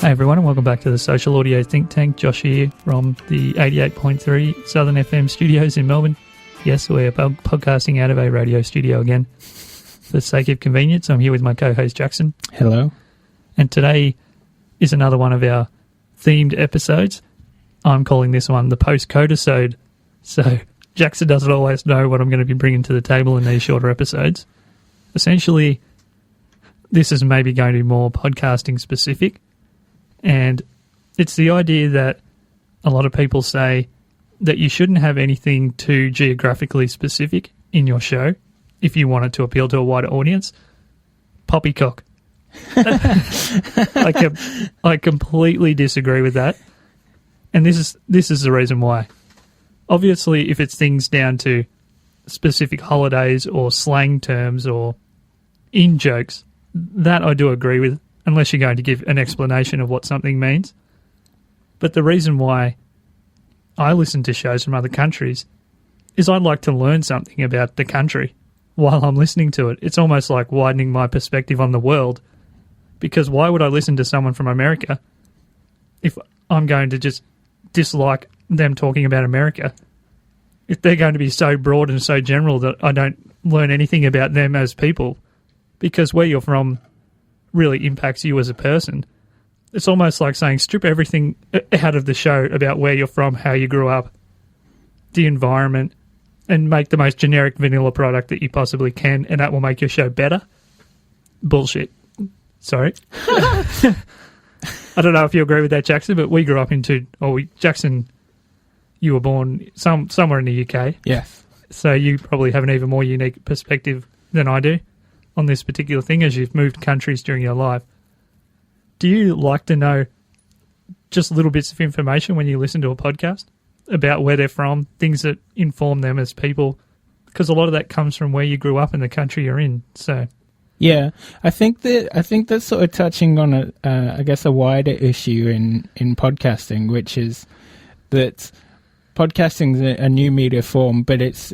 Hey everyone, and welcome back to the Social Audio Think Tank. Josh here from the 88.3 Southern FM studios in Melbourne. Yes, we're podcasting out of a radio studio again. For the sake of convenience, I'm here with my co-host Jackson. Hello. And today is another one of our themed episodes. I'm calling this one the Postcode-isode. So Jackson doesn't always know what I'm going to be bringing to the table in these shorter episodes. Essentially, this is maybe going to be more podcasting specific. And it's the idea that a lot of people say that you shouldn't have anything too geographically specific in your show if you want it to appeal to a wider audience. Poppycock. I completely disagree with that. And this is the reason why. Obviously, if it's things down to specific holidays or slang terms or in-jokes, that I do agree with, unless you're going to give an explanation of what something means. But the reason why I listen to shows from other countries is I'd like to learn something about the country while I'm listening to it. It's almost like widening my perspective on the world, because why would I listen to someone from America if I'm going to just dislike them talking about America? If they're going to be so broad and so general that I don't learn anything about them as people, because where you're from really impacts you as a person. It's almost like saying strip everything out of the show about where you're from, how you grew up, the environment, and make the most generic vanilla product that you possibly can, and that will make your show better. Bullshit. Sorry. I don't know if you agree with that, Jackson, but we grew up Jackson, you were born somewhere in the UK. Yes. So you probably have an even more unique perspective than I do on this particular thing, as you've moved countries during your life. Do you like to know just little bits of information when you listen to a podcast about where they're from, things that inform them as people? Because a lot of that comes from where you grew up in the country you're in. So, yeah, I think that's sort of touching on a wider issue in podcasting, which is that podcasting is a new media form, but it's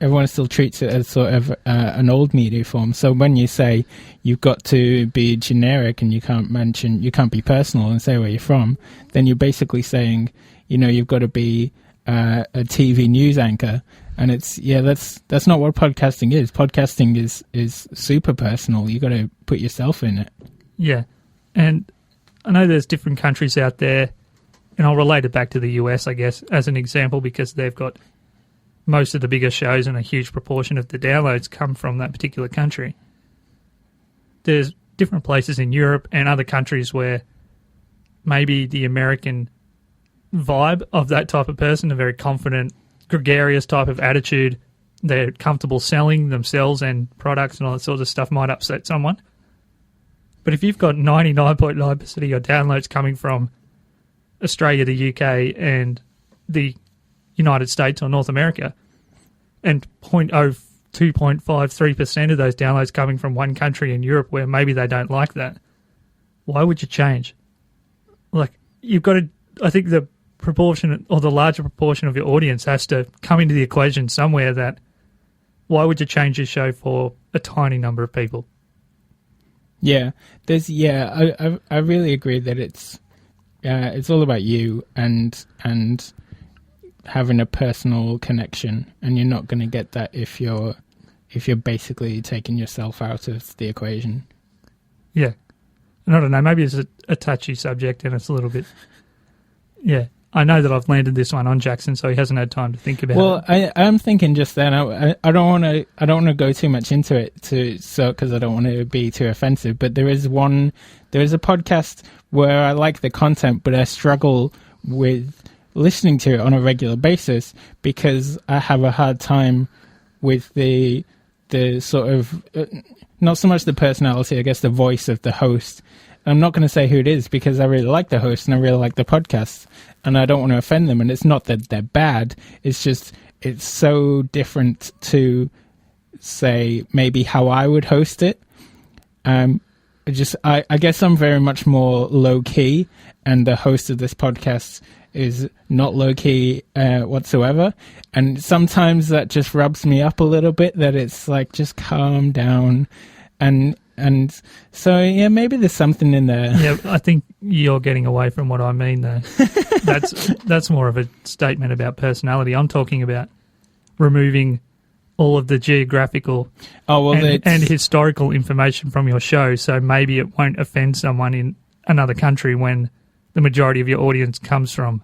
everyone still treats it as sort of an old media form. So when you say you've got to be generic and you can't be personal and say where you're from, then you're basically saying, you've got to be a TV news anchor. And that's not what podcasting is. Podcasting is super personal. You've got to put yourself in it. Yeah. And I know there's different countries out there, and I'll relate it back to the US, I guess, as an example, because they've got most of the bigger shows and a huge proportion of the downloads come from that particular country. There's different places in Europe and other countries where maybe the American vibe of that type of person, a very confident, gregarious type of attitude, they're comfortable selling themselves and products and all that sort of stuff, might upset someone. But if you've got 99.9% of your downloads coming from Australia, the UK, and the United States or North America, and 0.02.53% of those downloads coming from one country in Europe where maybe they don't like that, why would you change? Like, you've got to, I think the proportion or the larger proportion of your audience has to come into the equation somewhere. That why would you change your show for a tiny number of people? Yeah, I really agree that it's all about you and having a personal connection, and you're not going to get that if you're basically taking yourself out of the equation. Yeah. And I don't know, maybe it's a touchy subject and it's a little bit... Yeah. I know that I've landed this one on Jackson, so he hasn't had time to think about it. Well, I'm thinking just then, I don't want to go too much into it because I don't want to be too offensive, but there is a podcast where I like the content, but I struggle with listening to it on a regular basis because I have a hard time with the sort of not so much the personality, I guess the voice of the host. I'm not going to say who it is because I really like the host and I really like the podcast and I don't want to offend them. And it's not that they're bad. It's just, it's so different to say maybe how I would host it. I guess I'm very much more low key, and the host of this podcast is not low key whatsoever. And sometimes that just rubs me up a little bit, that it's like, just calm down. And And so, yeah, maybe there's something in there. Yeah, I think you're getting away from what I mean, though. That's more of a statement about personality. I'm talking about removing all of the geographical and historical information from your show, so maybe it won't offend someone in another country when the majority of your audience comes from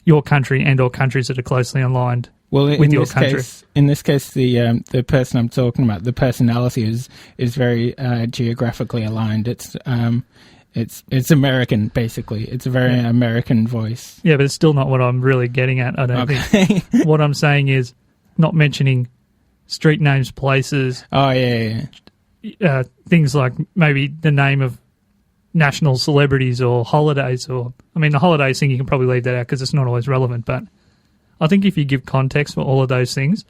your country and or countries that are closely aligned with your country. In this case, the person I'm talking about, the personality is very geographically aligned. It's American, basically. It's a very American voice. Yeah, but it's still not what I'm really getting at, I don't think. What I'm saying is not mentioning street names, places. Oh, yeah. Things like maybe the name of national celebrities or holidays. The holidays thing, you can probably leave that out because it's not always relevant. But I think if you give context for all of those things,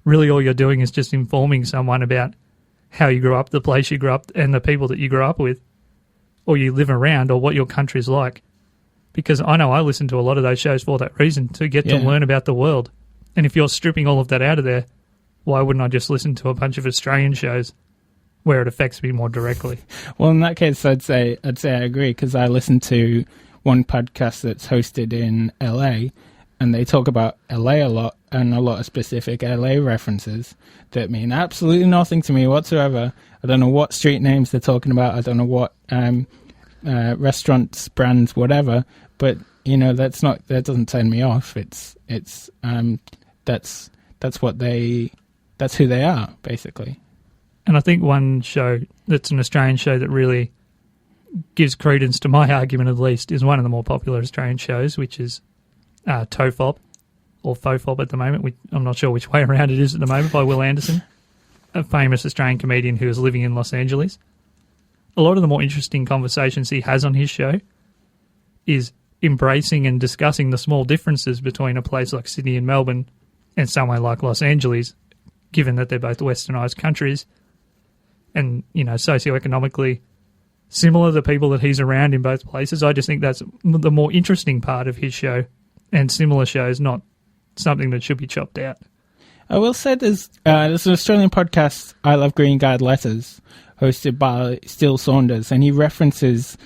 really all you're doing is just informing someone about how you grew up, the place you grew up, and the people that you grew up with, or you live around, or what your country's like. Because I know I listen to a lot of those shows for that reason, to get to learn about the world. And if you're stripping all of that out of there, why wouldn't I just listen to a bunch of Australian shows where it affects me more directly? Well, in that case, I'd say I agree, because I listen to one podcast that's hosted in LA, and they talk about LA a lot, and a lot of specific LA references that mean absolutely nothing to me whatsoever. I don't know what street names they're talking about. I don't know what restaurants, brands, whatever. But that doesn't turn me off. That's who they are, basically. And I think one show that's an Australian show that really gives credence to my argument, at least, is one of the more popular Australian shows, which is TOFOP, or FOFOP at the moment. I'm not sure which way around it is at the moment, by Will Anderson, a famous Australian comedian who is living in Los Angeles. A lot of the more interesting conversations he has on his show is embracing and discussing the small differences between a place like Sydney and Melbourne and somewhere like Los Angeles, given that they're both westernised countries and, socioeconomically similar, the people that he's around in both places. I just think that's the more interesting part of his show, and similar shows, not something that should be chopped out. I will say there's an Australian podcast, I Love Green Guide Letters, hosted by Steele Saunders, and he references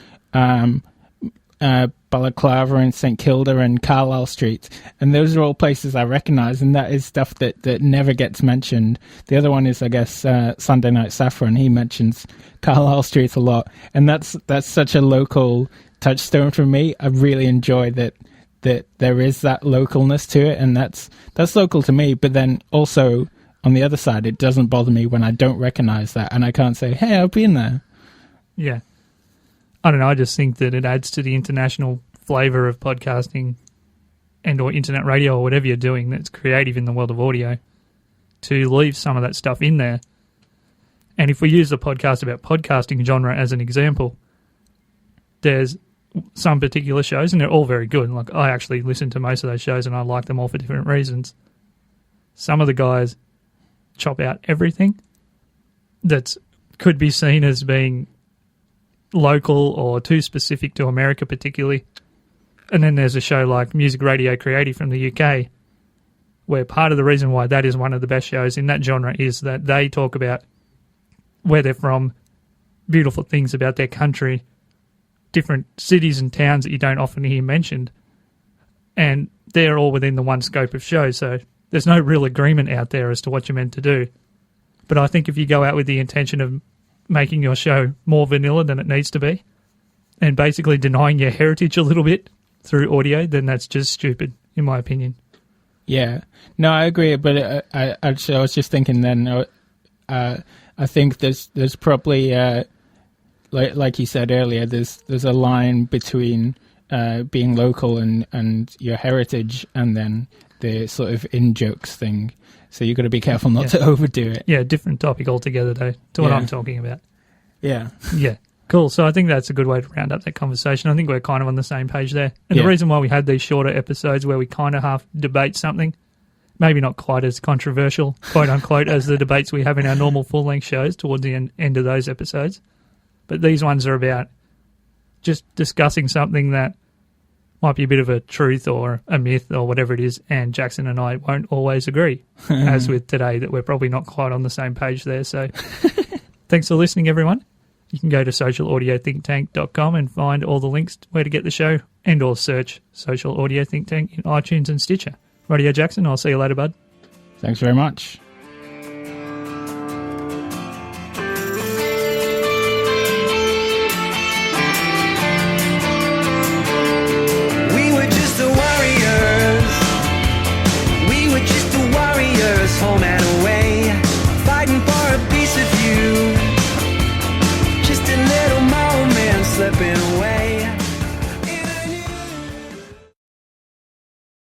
Balaclava and St Kilda and Carlisle Street, and those are all places I recognise, and that is stuff that never gets mentioned. The other one is, I guess, Sunday Night Saffron. He mentions Carlisle Street a lot, and that's such a local touchstone for me. I really enjoy that there is that localness to it, and that's local to me. But then also on the other side, it doesn't bother me when I don't recognise that, and I can't say, "Hey, I've been there." Yeah. I don't know, I just think that it adds to the international flavour of podcasting and or internet radio or whatever you're doing that's creative in the world of audio, to leave some of that stuff in there. And if we use the podcast about podcasting genre as an example, there's some particular shows, and they're all very good. Like, I actually listen to most of those shows and I like them all for different reasons. Some of the guys chop out everything that could be seen as being local or too specific to America particularly. And then there's a show like Music Radio Creative from the UK, where part of the reason why that is one of the best shows in that genre is that they talk about where they're from, beautiful things about their country, different cities and towns that you don't often hear mentioned, and they're all within the one scope of show, so there's no real agreement out there as to what you're meant to do. But I think if you go out with the intention of making your show more vanilla than it needs to be, and basically denying your heritage a little bit through audio, then that's just stupid, in my opinion. Yeah. No, I agree, but I was just thinking then, I think there's probably, like you said earlier, there's a line between being local and your heritage, and then the sort of in-jokes thing. So you've got to be careful not to overdo it. Yeah, different topic altogether, though, to what I'm talking about. Yeah. Yeah. Cool. So I think that's a good way to round up that conversation. I think we're kind of on the same page there. And the reason why we had these shorter episodes where we kind of half debate something, maybe not quite as controversial, quote unquote, as the debates we have in our normal full-length shows towards the end of those episodes. But these ones are about just discussing something that might be a bit of a truth or a myth or whatever it is, and Jackson and I won't always agree, as with today, that we're probably not quite on the same page there. So Thanks for listening, everyone. You can go to socialaudioThinkTank.com and find all the links where to get the show, and or search Social Audio Think Tank in iTunes and Stitcher. Radio Jackson, I'll see you later, bud. Thanks very much.